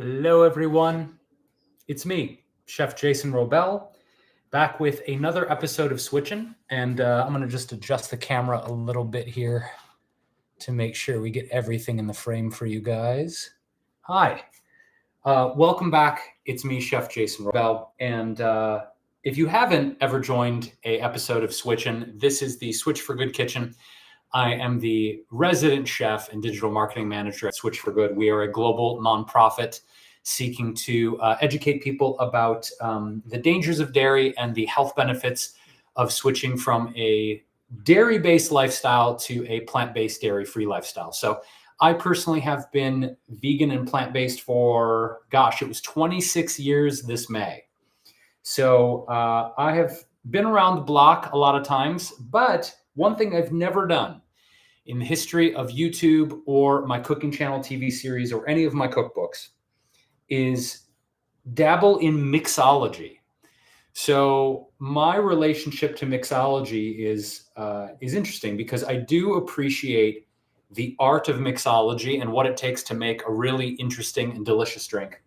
Hello, everyone. It's me, Chef Jason Wrobel, back with another episode of Switchen. And I'm going to just adjust the camera a little bit here to make sure we get everything in the frame for you guys. Hi. Welcome back. It's me, Chef Jason Wrobel. And if you haven't ever joined an episode of Switchen, this is the Switch for Good kitchen. I am the resident chef and digital marketing manager at Switch for Good. We are a global nonprofit seeking to educate people about the dangers of dairy and the health benefits of switching from a dairy-based lifestyle to a plant-based, dairy-free lifestyle. So I personally have been vegan and plant-based for, it was 26 years this May. So I have been around the block a lot of times, but one thing I've never done in the history of YouTube or my cooking channel TV series or any of my cookbooks is dabble in mixology. So my relationship to mixology is interesting because I do appreciate the art of mixology and what it takes to make a really interesting and delicious drink.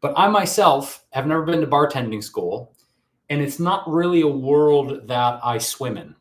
But I myself have never been to bartending school, and it's not really a world that I swim in.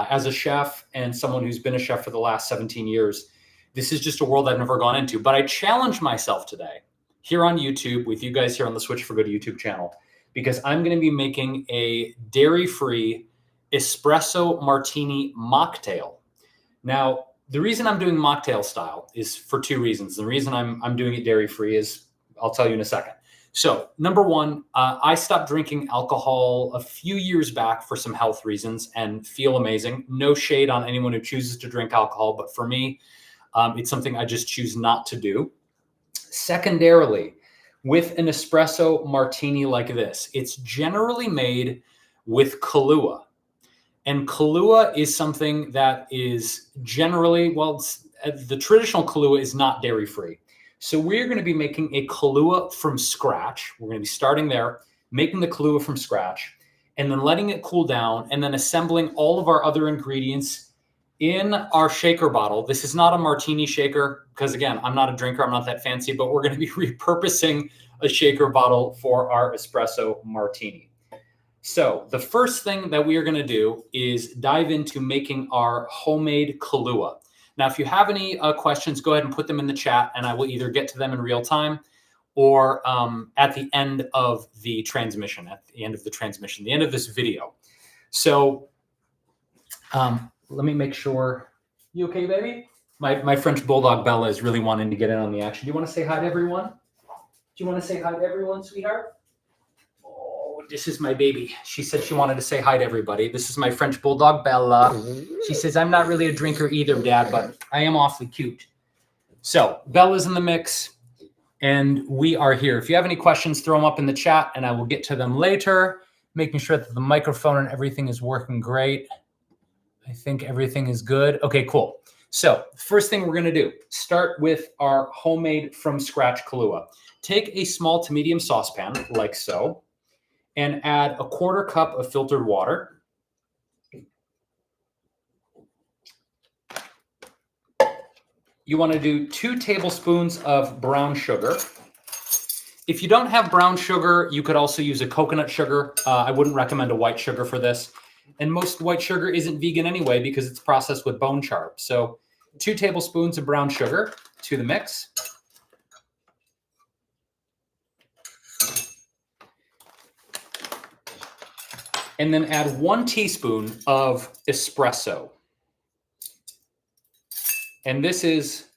As a chef and someone who's been a chef for the last 17 years, this is just a world I've never gone into. But I challenge myself today here on YouTube with you guys here on the Switch for Good YouTube channel, because I'm going to be making a dairy-free espresso martini mocktail. Now, the reason I'm doing mocktail style is for two reasons. The reason I'm doing it dairy-free is I'll tell you in a second. So number one, I stopped drinking alcohol a few years back for some health reasons and feel amazing. No shade on anyone who chooses to drink alcohol, but for me, it's something I just choose not to do. Secondarily, with an espresso martini like this, it's generally made with Kahlua. And Kahlua is something that is generally, the traditional Kahlua is not dairy-free. So we're going to be making a Kahlua from scratch. We're going to be starting there, making the Kahlua from scratch, and then letting it cool down, and then assembling all of our other ingredients in our shaker bottle. This is not a martini shaker because, again, I'm not a drinker. I'm not that fancy, but we're going to be repurposing a shaker bottle for our espresso martini. So the first thing that we are going to do is dive into making our homemade Kahlua. Now, if you have any questions, go ahead and put them in the chat, and I will either get to them in real time or at the end of the transmission, the end of this video. So let me make sure. You okay, baby? My French bulldog Bella is really wanting to get in on the action. Do you want to say hi to everyone? Do you want to say hi to everyone, sweetheart? Oh, this is my baby. She said she wanted to say hi to everybody. This is my French bulldog Bella. She says, I'm not really a drinker either, Dad, but I am awfully cute. So Bella's in the mix, and we are here. If you have any questions, throw them up in the chat, and I will get to them later, making sure that the microphone and everything is working great. I think everything is good. Okay, cool. So first thing we're going to do, start with our homemade from scratch Kahlua. Take a small to medium saucepan like so, and add a 1/4 cup of filtered water. You want to do 2 tablespoons of brown sugar. If you don't have brown sugar, you could also use a coconut sugar. I wouldn't recommend a white sugar for this. And most white sugar isn't vegan anyway because it's processed with bone char. So 2 tablespoons of brown sugar to the mix. And then add 1 teaspoon of espresso. And this is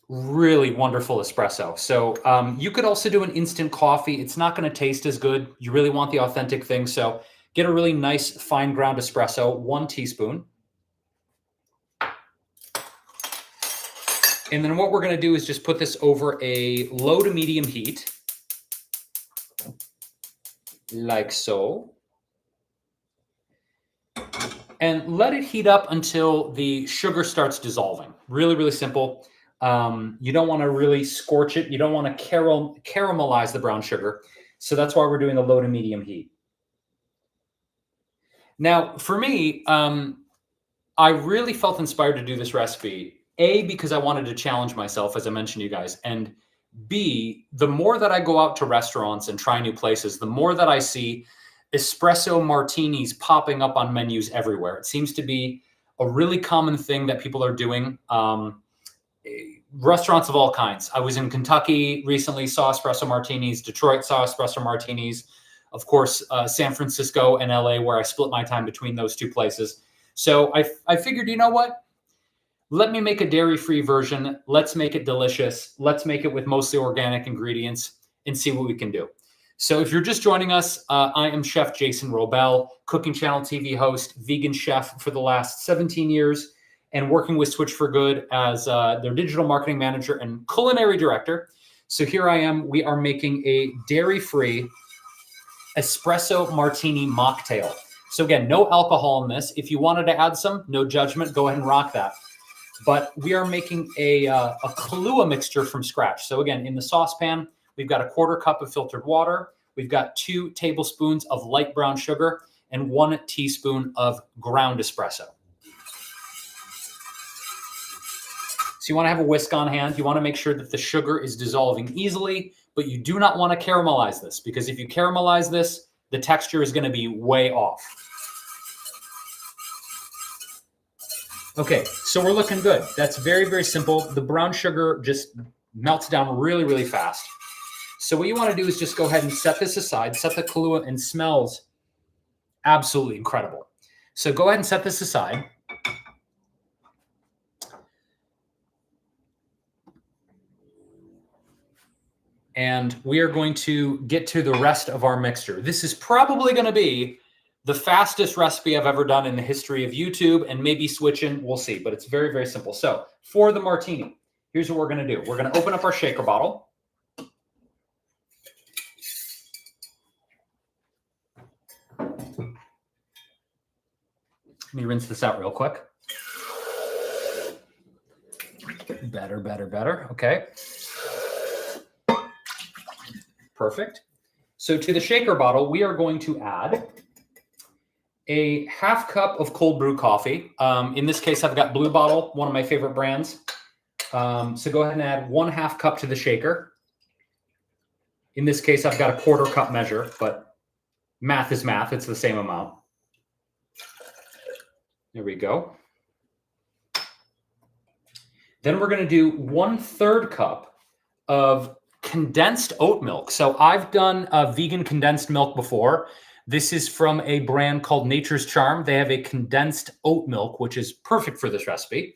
really wonderful espresso. So you could also do an instant coffee. It's not going to taste as good. You really want the authentic thing. So get a really nice fine ground espresso, 1 teaspoon. And then what we're going to do is just put this over a low to medium heat, like so. And let it heat up until the sugar starts dissolving. Really, really simple. You don't want to really scorch it. You don't want to caramelize the brown sugar. So that's why we're doing a low to medium heat. Now, for me, I really felt inspired to do this recipe, A, because I wanted to challenge myself, as I mentioned to you guys, and B, the more that I go out to restaurants and try new places, the more that I see espresso martinis popping up on menus everywhere. It seems to be a really common thing that people are doing. Restaurants of all kinds. I was in Kentucky recently, saw espresso martinis. Detroit saw espresso martinis. Of course, San Francisco and LA, where I split my time between those two places. So I figured, you know what? Let me make a dairy-free version. Let's make it delicious. Let's make it with mostly organic ingredients and see what we can do. So if you're just joining us, I am Chef Jason Wrobel, Cooking Channel TV host, vegan chef for the last 17 years, and working with Switch for Good as their digital marketing manager and culinary director. So here I am. We are making a dairy-free espresso martini mocktail. So again, no alcohol in this. If you wanted to add some, no judgment, go ahead and rock that. But we are making a Kahlua mixture from scratch. So again, in the saucepan, we've got a 1/4 cup of filtered water. We've got 2 tablespoons of light brown sugar and 1 teaspoon of ground espresso. So you want to have a whisk on hand. You want to make sure that the sugar is dissolving easily, but you do not want to caramelize this, because if you caramelize this, the texture is going to be way off. Okay, so we're looking good. That's very, very simple. The brown sugar just melts down really, really fast. So what you want to do is just go ahead and set this aside, set the Kahlua, and smells absolutely incredible. So go ahead and set this aside. And we are going to get to the rest of our mixture. This is probably going to be the fastest recipe I've ever done in the history of YouTube, and maybe Switchen, we'll see, but it's very, very simple. So for the martini, here's what we're going to do. We're going to open up our shaker bottle. Let me rinse this out real quick. Better, better, better. Okay. Perfect. So to the shaker bottle, we are going to add a 1/2 cup of cold brew coffee. In this case, I've got Blue Bottle, one of my favorite brands. So go ahead and add 1/2 cup to the shaker. In this case, I've got a 1/4 cup measure, but math is math. It's the same amount. There we go. Then we're going to do 1/3 cup of condensed oat milk. So I've done vegan condensed milk before. This is from a brand called Nature's Charm. They have a condensed oat milk, which is perfect for this recipe.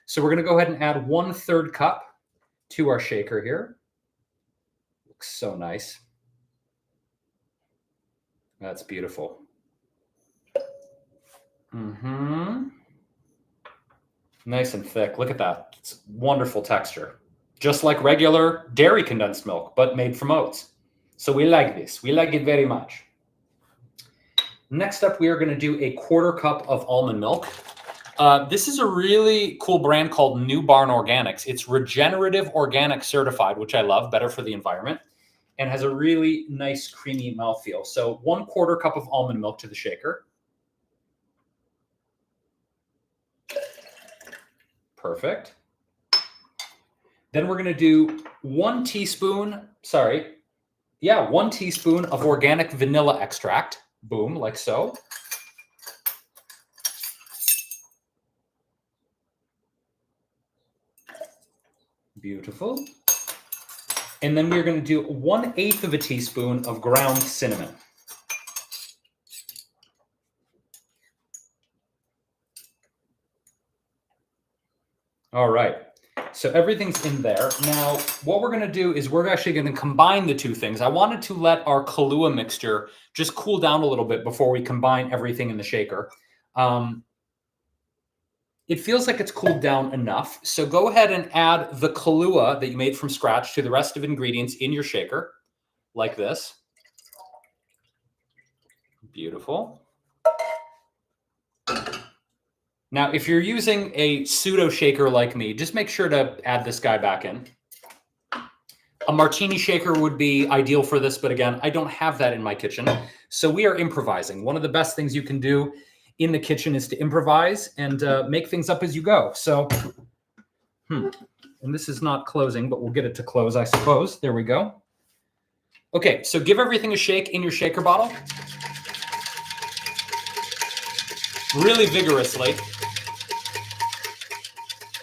So we're going to go ahead and add 1/3 cup to our shaker here. Looks so nice. That's beautiful. Nice and thick. Look at that. It's wonderful texture. Just like regular dairy condensed milk, but made from oats. So we like this. We like it very much. Next up, we are going to do a 1/4 cup of almond milk. This is a really cool brand called New Barn Organics. It's regenerative organic certified, which I love, better for the environment, and has a really nice creamy mouthfeel. So 1/4 cup of almond milk to the shaker. Perfect. Then we're going to do 1 teaspoon of organic vanilla extract. Boom, like so. Beautiful. And then we're going to do 1/8 of a teaspoon of ground cinnamon. All right. So everything's in there. Now, what we're going to do is we're actually going to combine the two things. I wanted to let our Kahlua mixture just cool down a little bit before we combine everything in the shaker. It feels like it's cooled down enough. So go ahead and add the Kahlua that you made from scratch to the rest of ingredients in your shaker, like this. Beautiful. Now, if you're using a pseudo shaker like me, just make sure to add this guy back in. A martini shaker would be ideal for this, but again, I don't have that in my kitchen. So we are improvising. One of the best things you can do in the kitchen is to improvise and make things up as you go. So And this is not closing, but we'll get it to close, I suppose. There we go. Okay, so give everything a shake in your shaker bottle. Really vigorously.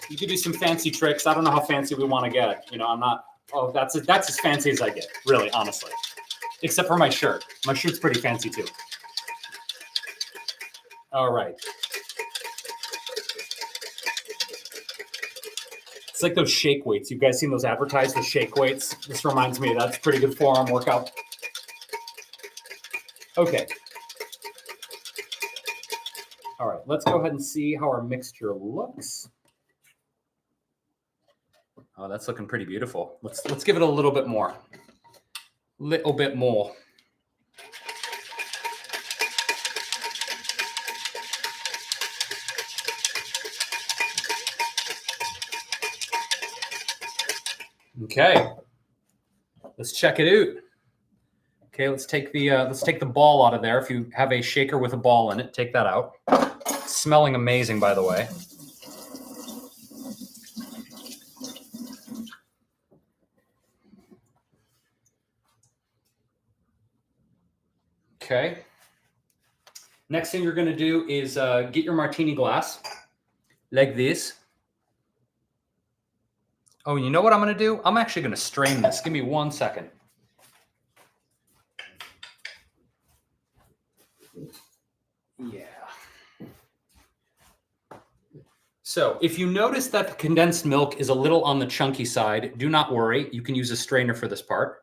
You could do some fancy tricks. I don't know how fancy we want to get. You know, I'm not, oh, that's as fancy as I get, really, honestly. Except for my shirt. My shirt's pretty fancy too. All right. It's like those shake weights. You guys seen those advertised, the shake weights? This reminds me, that's a pretty good forearm workout. Okay. All right, let's go ahead and see how our mixture looks. Oh, that's looking pretty beautiful. Let's give it a little bit more. Little bit more. Okay, let's check it out. Okay, let's take the ball out of there. If you have a shaker with a ball in it, take that out. It's smelling amazing, by the way. Okay. Next thing you're going to do is get your martini glass like this. Oh, you know what I'm going to do? I'm actually going to strain this. Give me 1 second. Yeah. So if you notice that the condensed milk is a little on the chunky side, do not worry. You can use a strainer for this part.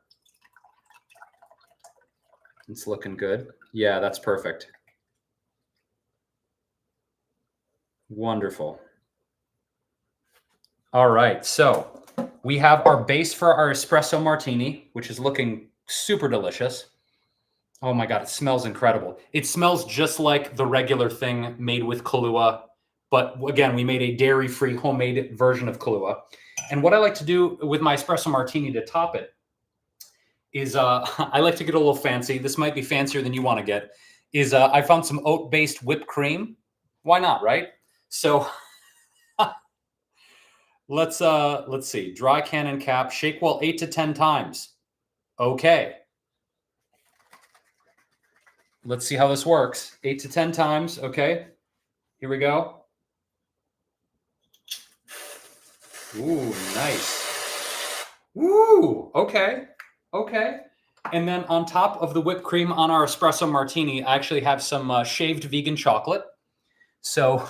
It's looking good. Yeah, that's perfect. Wonderful. All right, so we have our base for our espresso martini, which is looking super delicious. Oh my God, it smells incredible. It smells just like the regular thing made with Kahlua, but again, we made a dairy-free homemade version of Kahlua. And what I like to do with my espresso martini to top it is I like to get a little fancy. This might be fancier than you want to get. Is I found some oat-based whipped cream. Why not, right? So let's see. Dry cannon cap. Shake well 8 to 10 times. Okay. Let's see how this works. 8 to 10 times. Okay. Here we go. Ooh, nice. Ooh, okay. Okay. And then on top of the whipped cream on our espresso martini, I actually have some shaved vegan chocolate. So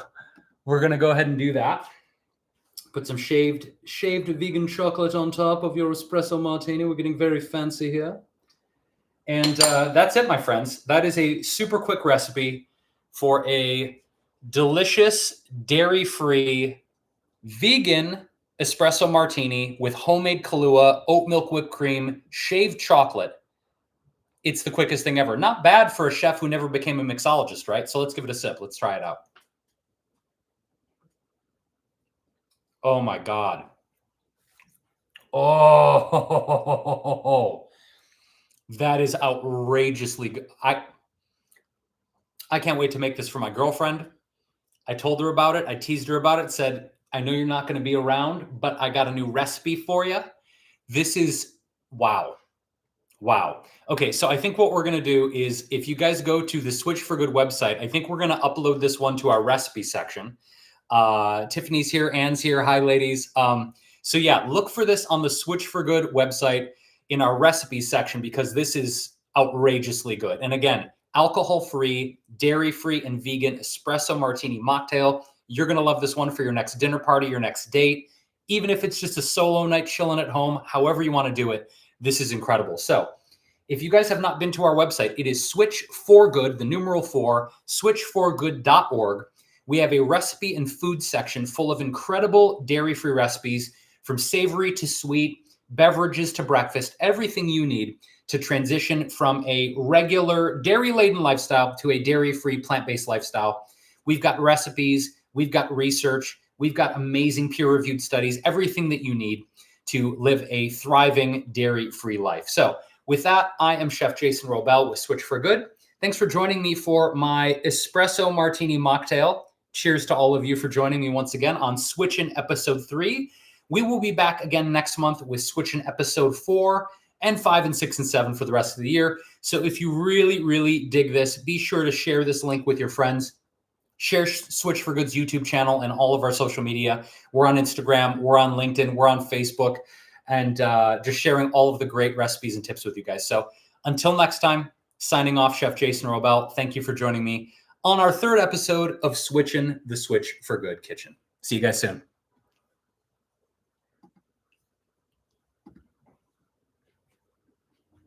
we're going to go ahead and do that. Put some shaved vegan chocolate on top of your espresso martini. We're getting very fancy here. And that's it, my friends. That is a super quick recipe for a delicious, dairy-free, vegan espresso martini with homemade Kahlua, oat milk whipped cream, shaved chocolate. It's the quickest thing ever. Not bad for a chef who never became a mixologist, right? So let's give it a sip. Let's try it out. Oh my God. Oh, that is outrageously good. I can't wait to make this for my girlfriend. I told her about it. I teased her about it, said, I know you're not going to be around, but I got a new recipe for you. This is wow. Wow. Okay, so I think what we're going to do is if you guys go to the Switch for Good website, I think we're going to upload this one to our recipe section. Tiffany's here, Anne's here. Hi, ladies. So yeah, look for this on the Switch for Good website in our recipe section because this is outrageously good. And again, alcohol-free, dairy-free, and vegan espresso martini mocktail. You're going to love this one for your next dinner party, your next date, even if it's just a solo night chilling at home, however you want to do it. This is incredible. So if you guys have not been to our website, it is Switch for Good, the numeral 4, switchforgood.org. We have a recipe and food section full of incredible dairy-free recipes from savory to sweet, beverages to breakfast, everything you need to transition from a regular dairy-laden lifestyle to a dairy-free, plant-based lifestyle. We've got recipes, we've got research, we've got amazing peer-reviewed studies, everything that you need to live a thriving dairy-free life. So with that, I am Chef Jason Wrobel with Switch for Good. Thanks for joining me for my espresso martini mocktail. Cheers to all of you for joining me once again on Switchen episode 3. We will be back again next month with Switchen episode 4 and 5 and 6 and 7 for the rest of the year. So if you really, really dig this, be sure to share this link with your friends. Share Switch for Good's YouTube channel and all of our social media. We're on Instagram, we're on LinkedIn, we're on Facebook, and just sharing all of the great recipes and tips with you guys. So until next time, signing off, Chef Jason Wrobel. Thank you for joining me on our 3rd episode of Switchin' the Switch for Good Kitchen. See you guys soon.